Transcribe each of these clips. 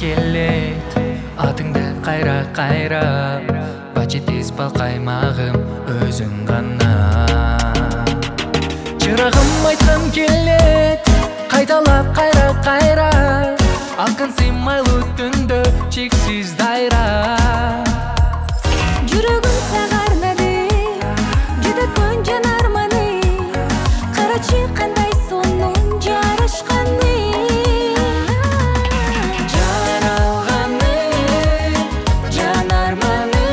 келет атыңды кайра бачетиз бал каймагым өзүң гана чырагым айткым келет кайталап кайра акын сыймайлуу түндө чексиз дайра жүрөгүм сагарнады жүдөткөн жан арманы карачы кандай сонун жарышканы жаралганы жан арманы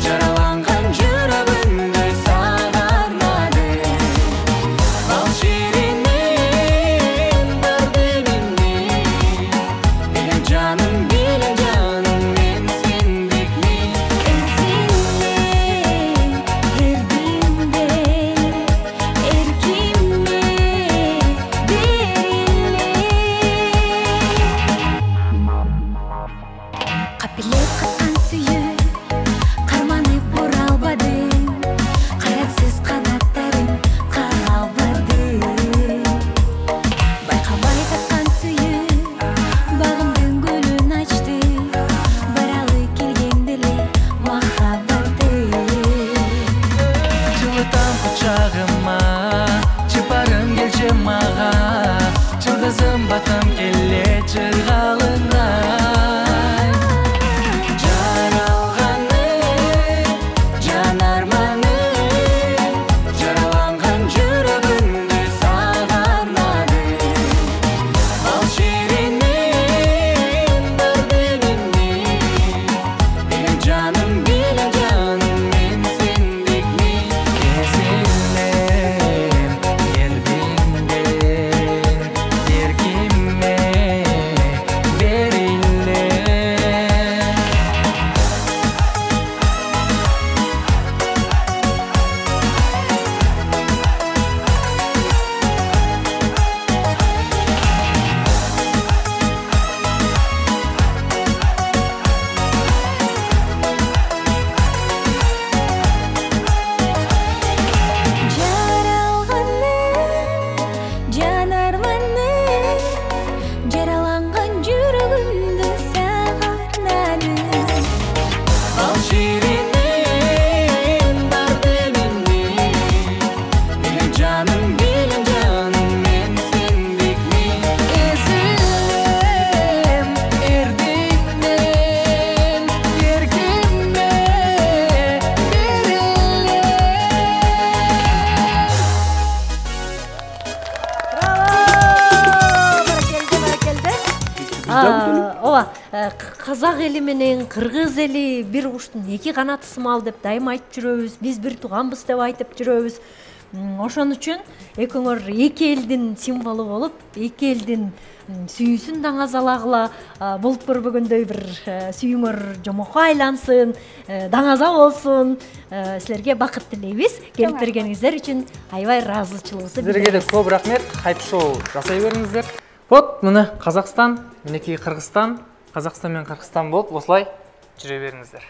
жараланган жүрөгүмдү сага арнады бал ширинин дардымды билем жаным мен сендикми Капилет каткан сүйүү карманып буралбадым каятсыз канаттарым каалбады байкабай таткан сүйүү багымдын гүлүн ачты баралы келгенде эле махаббаты жылытам кучагыма чыпарым келчи мага жылдызым баткым келет жыргалыңа Казак эли менен кыргыз эли бир куштун эки канаты сымал деп дайыма айтып жүрөбүз. Биз бир тууганбыз деп айтып жүрөбүз. Ошон үчүн экөөңөр эки элдин символу болуп, эки элдин сүйүүсүн даңазалагыла, болуп көрбөгөндөй бир сүйүүңөр жомокко айлансын, даңаза болсун. Силерге бакыт тилейбиз. Келип бергениңиздер үчүн аябай ыраазычылыгыбызды билдиребиз. Силерге да көп рахмет. Хайп шоу жасай бериңиздер. Вот мына Казакстан, минекей Кыргызстан, Казакстан мен Кыргызстан болуп осылай жүрө бериңиздер.